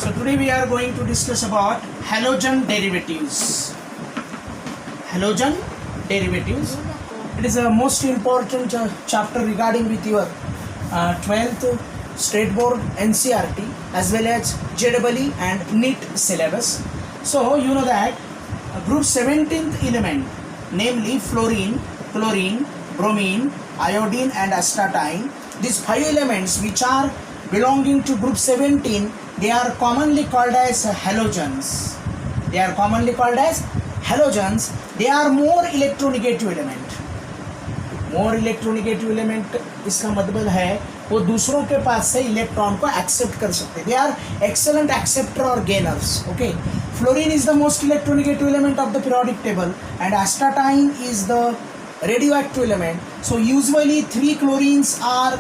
So today we are going to discuss about halogen derivatives. Halogen derivatives. It is a most important chapter regarding with your 12th State Board NCERT as well as JEE and NEET syllabus. So you know that group 17th element, namely fluorine, chlorine, bromine, iodine and astatine. These 5 elements which are belonging to group 17, they are commonly called as halogens. They are commonly called as halogens. They are more electronegative element. More electronegative element इसका मतलब है वो दूसरों के पास से electron को accept कर सकते हैं. दे आर एक्सेलेंट एक्सेप्टर और gainers. Okay, fluorine is the most electronegative element of the periodic table and एस्टाटाइन is the radioactive element. So usually 3 chlorines are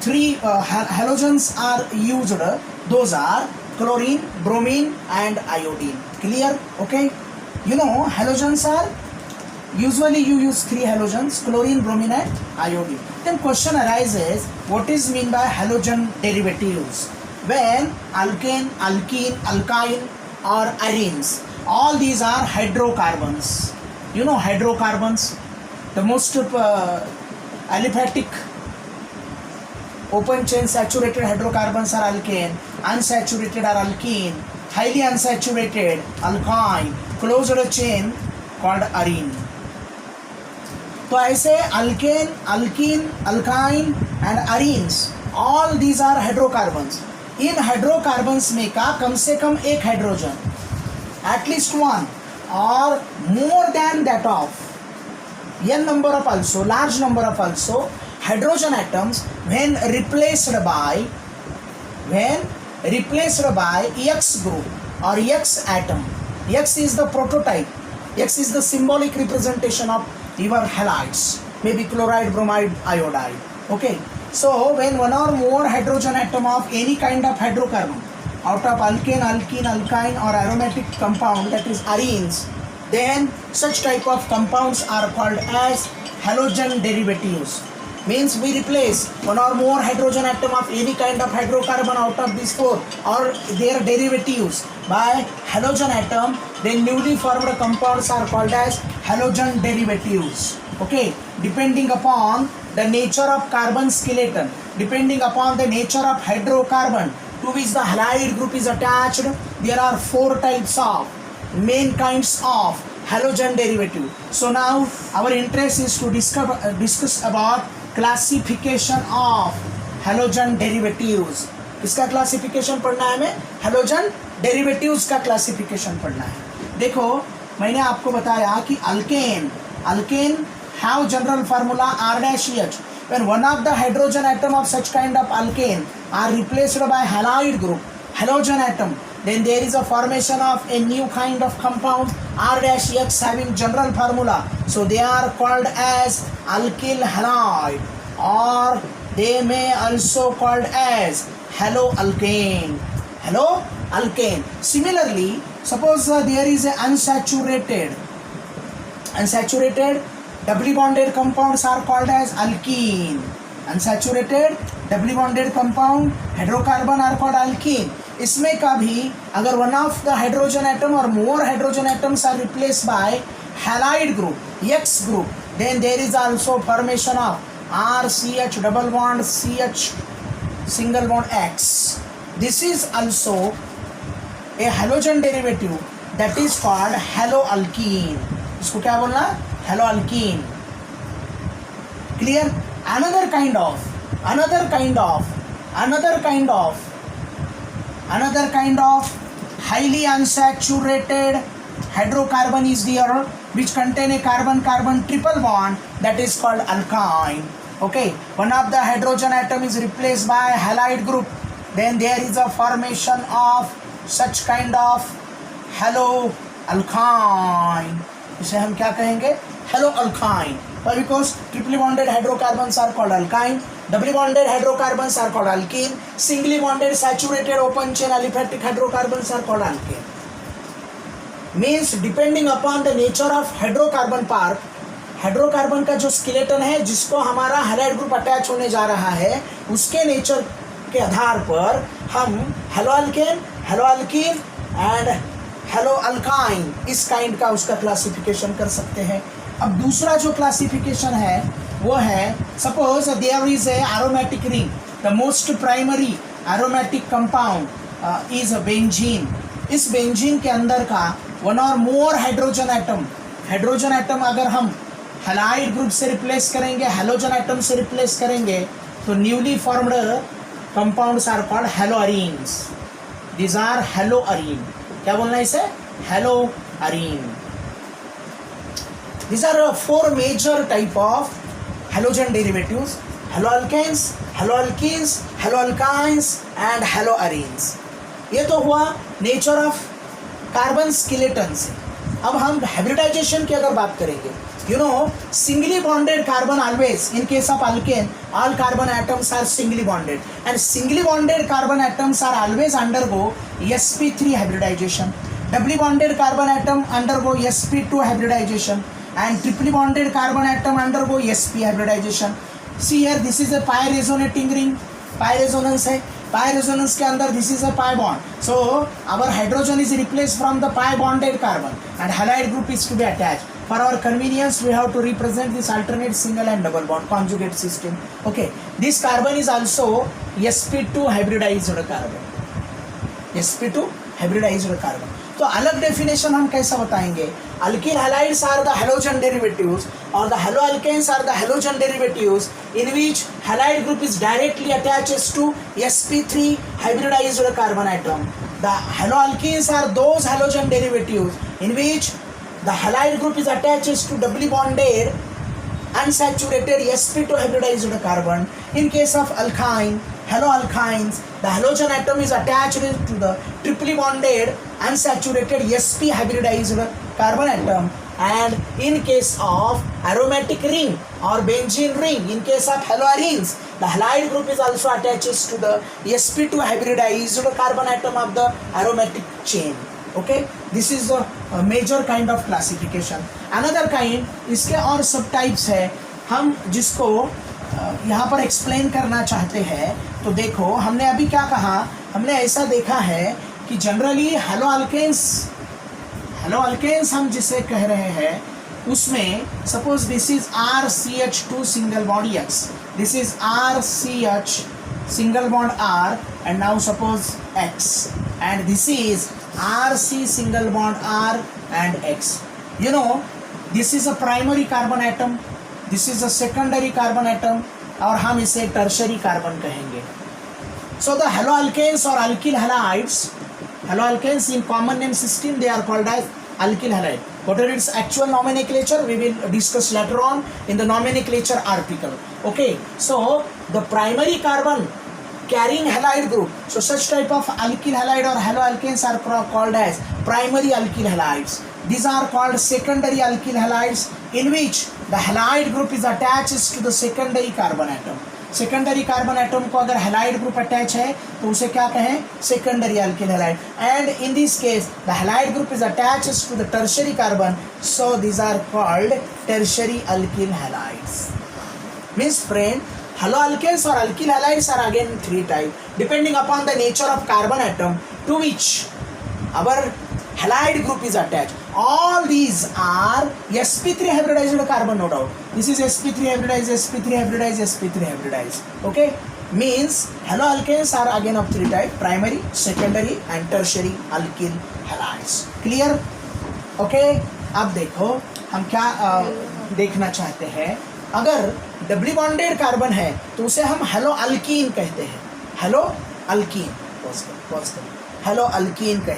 3 halogens are used. Those are chlorine, bromine and iodine. Clear? Okay, you know halogens are usually you use 3 halogens: chlorine, bromine and iodine. Then question arises, what is mean by halogen derivatives? When alkane, alkene, alkyne or arenes, all these are hydrocarbons. You know hydrocarbons, the most aliphatic open chain saturated hydrocarbons are alkane, unsaturated are alkene, highly unsaturated alkyne, closed chain called arene. तो ऐसे alkane, alkene, alkyne and arenes, all these are hydrocarbons. In hydrocarbons में का कम से कम एक hydrogen, at least one or more than that of n number of also, large number of also hydrogen atoms when replaced by X group or X atom. X is the prototype. X is the symbolic representation of your halides, maybe chloride, bromide, iodide. Okay, so when one or more hydrogen atom of any kind of hydrocarbon out of alkane, alkene, alkyne or aromatic compound, that is arenes, then such type of compounds are called as halogen derivatives. Means we replace one or more hydrogen atom of any kind of hydrocarbon out of these 4 or their derivatives by halogen atom, then newly formed compounds are called as halogen derivatives. Okay, depending upon the nature of carbon skeleton, depending upon the nature of hydrocarbon to which the halide group is attached, there are 4 types of main kinds of halogen derivative. So now our interest is to discuss about classification of halogen derivatives. इसका classification पढ़ना है हमें, halogen derivatives का classification पढ़ना है. देखो मैंने आपको बताया कि alkane have general formula R-H. When one of the hydrogen atom of such kind of alkane are replaced by halide group, halogen atom, then there is a formation of a new kind of compound R-X having general formula. So they are called as alkyl halide, or they may also called as haloalkane. Haloalkane. Similarly, suppose there is a unsaturated doubly bonded compounds are called as alkene. Unsaturated doubly bonded compound hydrocarbon are called alkene. इसमें का भी अगर one of the hydrogen atom or more hydrogen atoms are replaced by halide group, X group, then there is also formation of RCH double bond CH single bond X. This is also a halogen derivative that is called haloalkene. इसको क्या बोलना? Haloalkene. Clear? Another kind of highly unsaturated hydrocarbon is there which contain a carbon-carbon triple bond, that is called alkyne. Okay, one of the hydrogen atom is replaced by halide group, then there is a formation of such kind of haloalkyne. इसे हम क्या कहेंगे? Haloalkyne. Why? Because triply bonded hydrocarbons are called alkyne, doubly bonded hydrocarbons are called alkene, singly bonded saturated open chain aliphatic hydrocarbons are called alkane. Means depending upon the nature of hydrocarbon part, hydrocarbon का जो skeleton है जिसको हमारा halide group attach होने जा रहा है, उसके नेचर के आधार पर हम hello alkane, hello alkyne and hello alkyne इस काइंड का उसका क्लासिफिकेशन कर सकते हैं। अब दूसरा जो क्लासिफिकेशन है वो है, suppose there is a aromatic ring, the most primary aromatic compound is benzene. इस बेंजीन के अंदर का वन और मोर हाइड्रोजन एटम अगर हम हैलाइड ग्रुप से रिप्लेस करेंगे, हैलोजन एटम से रिप्लेस करेंगे, तो newly formed compounds are called haloarenes. These are haloarene. क्या बोलना है इसे? हैलोअरीन। These are four major type of halogen derivatives: haloalkanes, haloalkenes, haloalkynes and haloarenes. ये तो हुआ नेचर ऑफ कार्बन स्केलेटन से। अब हम हाइब्रिडाइजेशन की अगर बात करेंगे, you know singly bonded carbon always, in case of alkane all carbon atoms are singly bonded and singly bonded carbon atoms are always undergo sp3 hybridization. Doubly bonded carbon atom undergo sp2 hybridization and triply bonded carbon atom undergo sp hybridization. See here, this is a pi resonating ring, pi resonance है, pi resonance के अंदर this is a pi bond, so our hydrogen is replaced from the pi bonded carbon and halide group is to be attached. For our convenience we have to represent this alternate single and double bond conjugate system. Okay, this carbon is also sp2 hybridized carbon, sp2 hybridized carbon. तो अलग definition हम कैसा बताएंगे? Alkyl halides are the halogen derivatives और the haloalkanes are the halogen derivatives in which halide group is directly attaches to sp3 hybridized carbon atom. The haloalkenes are those halogen derivatives in which the halide group is attaches to doubly bonded unsaturated sp2 hybridized carbon. In case of alkyne, haloalkynes, the halogen atom is attached to the triply bonded unsaturated sp hybridized carbon atom. And in case of aromatic ring or benzene ring, in case of haloarenes, the halide group is also attaches to the sp2 hybridized carbon atom of the aromatic chain. Okay, this is the major kind of classification. Another kind, इसके और सब types है, हम जिसको यहाँ पर explain करना चाहते हैं। तो देखो, हमने अभी क्या कहा, हमने ऐसा देखा है कि जनरली हैलोअल्केन्स हम जिसे कह रहे हैं उसमें suppose this is RCH2 single bond X, this is RCH single bond R and now suppose X, and this is RC single bond R and X. You know, this is a primary carbon atom, this is a secondary carbon atom, और हम इसे tertiary carbon कहेंगे. So the haloalkanes or alkyl halides, haloalkanes in common name system they are called as alkyl halide. What are its actual nomenclature we will discuss later on in the nomenclature article. Okay, so the primary carbon carrying halide group, so such type of alkyl halide or haloalkanes are called as primary alkyl halides. These are called secondary alkyl halides in which the halide group is attached to the secondary carbon atom. Secondary carbon atom को अगर halide group attach है तो उसे क्या कहें? Secondary alkyl halide. And in this case the halide group is attached to the tertiary carbon, so these are called tertiary alkyl halides. Means friend, haloalkanes or alkyl halides are again three types depending upon the nature of carbon atom to which our halide group is attached. All these are sp3 hybridized carbon, no doubt. This is sp3 hybridized, sp3 hybridized, sp3 hybridized. Okay, means haloalkanes are again of three types: primary, secondary and tertiary alkyl halides. Clear? Okay, अब देखो हम क्या देखना चाहते हैं. अगर doubly bonded carbon है तो उसे हम हेलोअल्कीन कहते हैं. हेलोअल्कीन, हेलोअल्कीन कहते हैं.